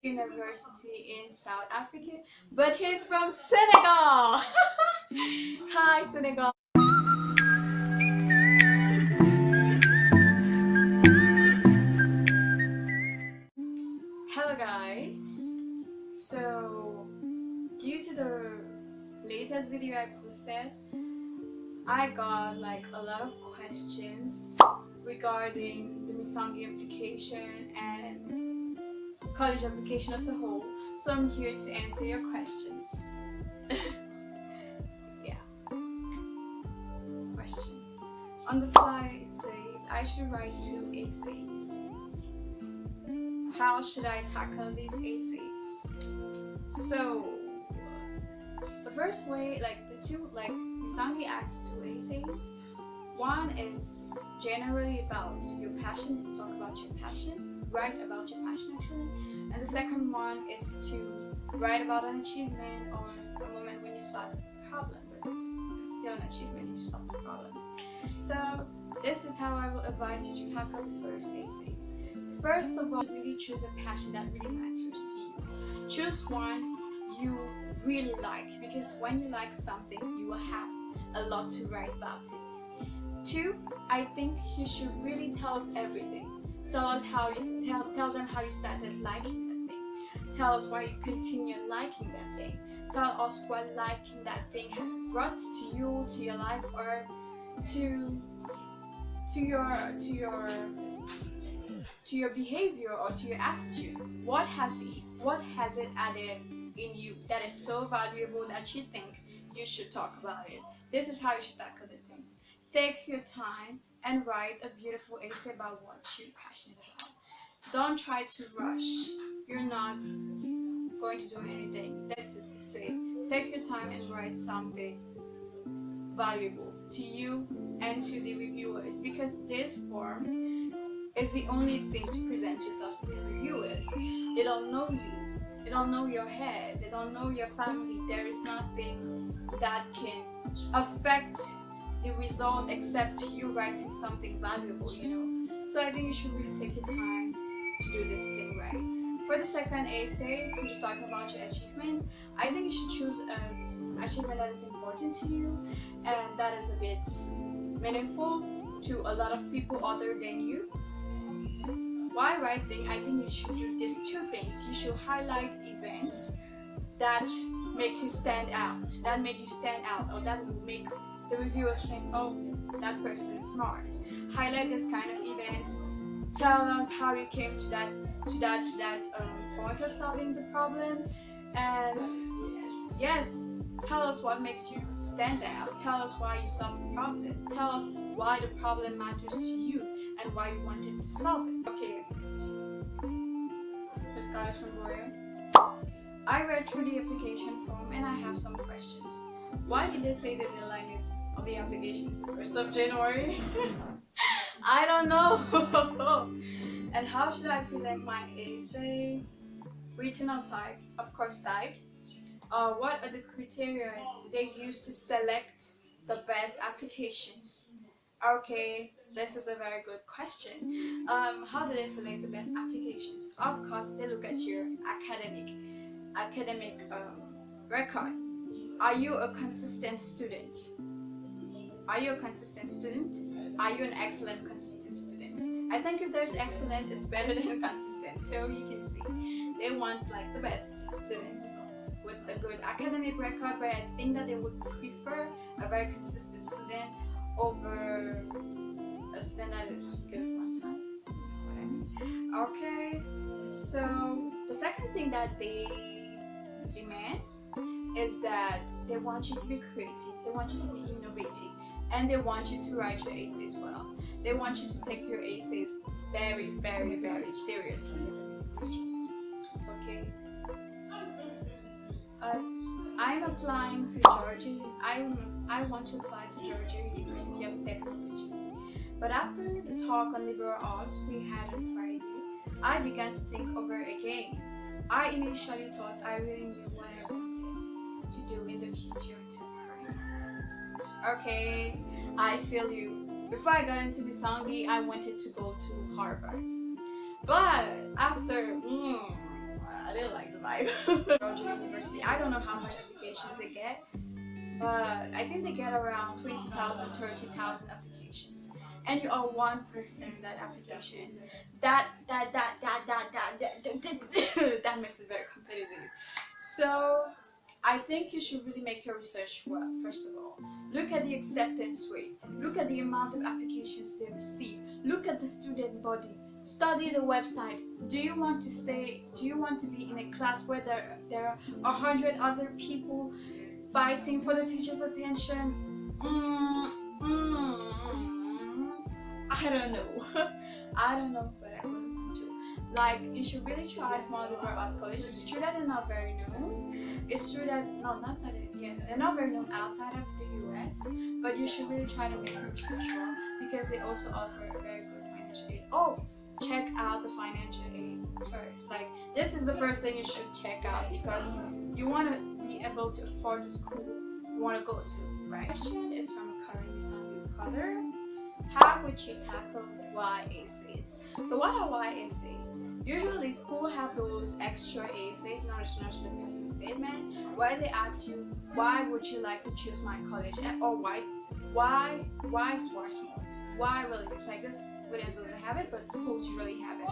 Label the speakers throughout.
Speaker 1: University in South Africa, but he's from Senegal. Hi, Senegal. Hello, guys. So, due to the latest video I posted, I got like a lot of questions regarding the Misongi application and college application as a whole. So I'm here to answer your questions. Yeah. Question. On the fly, it says I should write 2 essays. How should I tackle these essays? So, the first way, like the two, like Misongi asks 2 essays. One is generally about your passion, is to talk about your passion, write about your passion actually. And the second one is to write about an achievement or a moment when you solve a problem, but it's still an achievement if you solve the problem. So this is how I will advise you to tackle the first essay. First of all, really choose a passion that really matters to you. Choose one you really like, because when you like something, you will have a lot to write about it. 2, I think you should really tell us everything. Tell us how you tell them how you started liking that thing. Tell us why you continue liking that thing. Tell us what liking that thing has brought to you, to your life, or to your behavior or to your attitude. What has it added in you that is so valuable that you think you should talk about it? This is how you should tackle the thing. Take your time and write a beautiful essay about what you're passionate about. Don't try to rush. You're not going to do anything. This is the same. Take your time and write something valuable to you and to the reviewers, because this form is the only thing to present yourself to the reviewers. They don't know you. They don't know your head. They don't know your family. There is nothing that can affect the result except you writing something valuable, you know. So I think you should really take your time to do this thing right. For the second essay, which is talking about your achievement, I think you should choose an achievement that is important to you and that is a bit meaningful to a lot of people other than you. While writing, I think you should do these 2 things. You should highlight events that make you stand out, or that will make the reviewers think, oh, that person is smart. Highlight this kind of events. Tell us how you came to that point of solving the problem, and yes, tell us what makes you stand out. Tell us why you solved the problem. Tell us why the problem matters to you and why you wanted to solve it. Okay, this guy from Boya. I read through the application form and I have some questions. Why did they say the deadline of the application is the 1st of January? I don't know. And how should I present my essay? Written or typed? Of course typed. What are the criteria they use to select the best applications? Okay, this is a very good question. How do they select the best applications? Of course, they look at your academic record. Are you a consistent student? Are you a consistent student? Are you an excellent consistent student? I think if there's excellent, it's better than consistent. So you can see they want like the best students with a good academic record, but I think that they would prefer a very consistent student over a student that is good one time. You know what I mean? Okay, so the second thing that they demand is that they want you to be creative, they want you to be innovative, and they want you to write your essays well. They want you to take your essays very, very, very seriously. Okay. I'm applying to Georgia. I want to apply to Georgia University of Technology. But after the talk on liberal arts we had on Friday, I began to think over again. I initially thought I really knew what I wanted to do in the future until Friday. Okay, I feel you. Before I got into Misongi, I wanted to go to Harvard. But after I didn't like the vibe. Georgia University, I don't know how much applications they get, but I think they get around 20,000, 30,000 applications, and you are one person in that application. That makes it very competitive. So I think you should really make your research work. First of all, look at the acceptance rate, look at the amount of applications they receive, look at the student body, study the website. Do you want to be in a class where there are 100 other people fighting for the teacher's attention? I don't know. I don't know, but I wouldn't want to. Like, you should really try small liberal arts colleges. It's true that they're not very known. It's true that, no, not that, yeah, they're not very known outside of the US, but you should really try to make your research well, because they also offer a very good financial aid. Oh, check out the financial aid first. Like, this is the first thing you should check out, because you want to be able to afford the school you want to go to, right? The question is from current Misongi's color. How would you tackle why essays? So what are why essays? Usually school have those extra essays in order to nurture the personal statement, where they ask you, why would you like to choose my college, or why Swarthmore? Why Williams? Like, this Williams doesn't have it, but schools usually have it.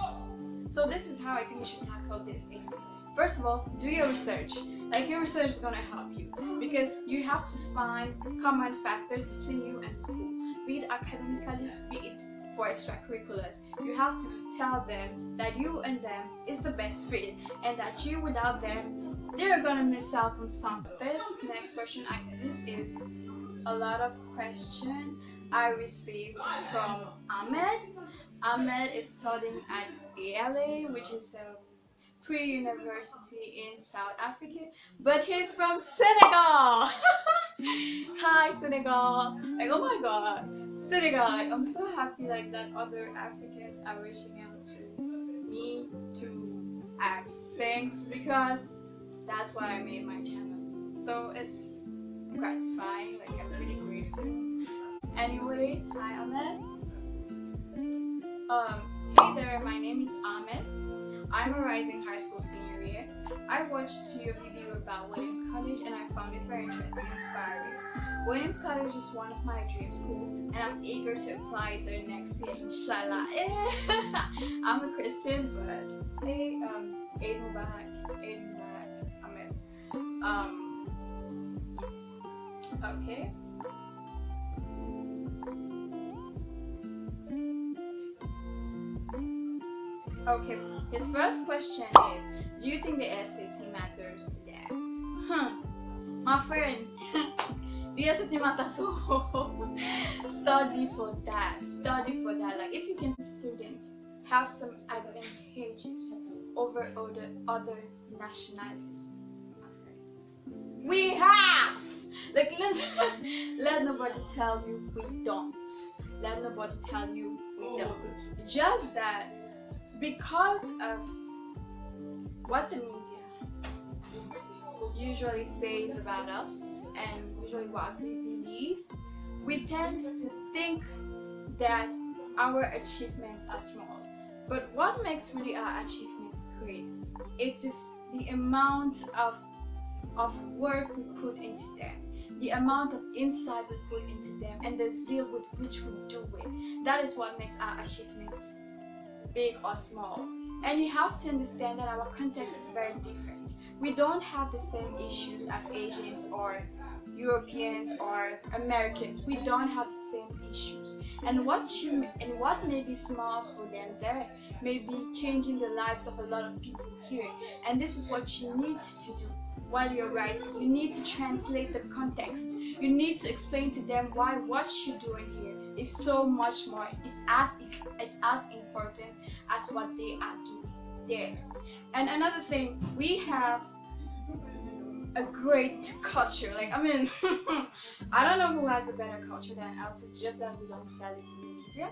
Speaker 1: So this is how I think you should tackle these essays. First of all, do your research. Like, your research is gonna help you, because you have to find common factors between you and the school, be it academically, be it for extracurriculars. You have to tell them that you and them is the best fit, and that you without them, they're gonna miss out on something. This next question, this is a lot of question I received from Hamid. Hamid is studying at ALA, which is a pre-university in South Africa, but he's from Senegal. Hi Senegal! Like, oh my god, Senegal! Like, I'm so happy like that other Africans are reaching out to me to ask things, because that's why I made my channel. So it's gratifying. Like, I'm really grateful. Anyways, hi Ahmed. Hey there, my name is Ahmed. I'm a rising high school senior year. I watched your video about Williams College and I found it very interesting and inspiring. Williams College is one of my dream schools, and I'm eager to apply there next year, inshallah. I'm a Christian, but hey, Eid Mubarak, Ahmed. Okay. Okay, his first question is, do you think the SAT matters today? My friend, the SAT matters, so study for that. Like, if you can student have some advantages over other nationalities, my friend, we have. Like, let nobody tell you we don't. Let nobody tell you we don't. Just that, because of what the media usually says about us and usually what we believe, we tend to think that our achievements are small. But what makes really our achievements great? It is the amount of work we put into them, the amount of insight we put into them, and the zeal with which we do it. That is what makes our achievements big or small. And you have to understand that our context is very different. We don't have the same issues as Asians or Europeans or Americans. We don't have the same issues. And what may be small for them there may be changing the lives of a lot of people here. And this is what you need to do while you're writing. You need to translate the context. You need to explain to them why what you're doing here is so much more, it's as important as what they are doing there. And another thing, we have a great culture. Like, I mean, I don't know who has a better culture than us. It's just that we don't sell it to the media.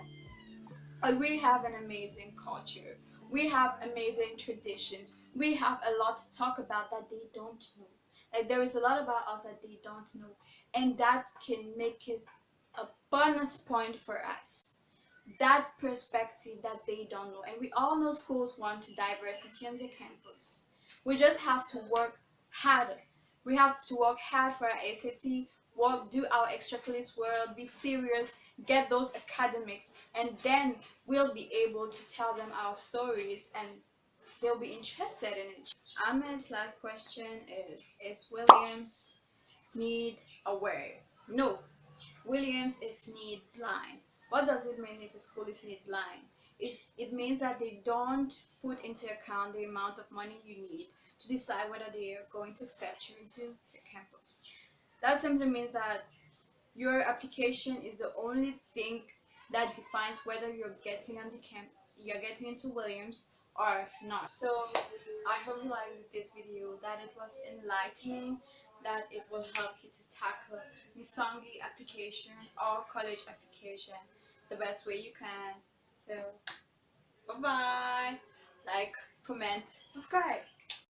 Speaker 1: But we have an amazing culture. We have amazing traditions. We have a lot to talk about that they don't know. Like, there is a lot about us that they don't know, and that can make it a bonus point for us. That perspective that they don't know. And we all know schools want diversity on their campus. We just have to work hard. We have to work hard for our SAT, do our extracurricular work, be serious, get those academics, and then we'll be able to tell them our stories and they'll be interested in it. Ahmed's last question is Williams need aware? No, Williams is need blind. What does it mean if a school is need blind? It means that they don't put into account the amount of money you need to decide whether they are going to accept you into their campus. That simply means that your application is the only thing that defines whether you're getting on the you're getting into Williams or not. So I hope you liked this video, that it was enlightening, that it will help you to tackle Misongi application or college application the best way you can. So bye bye, like, comment, subscribe.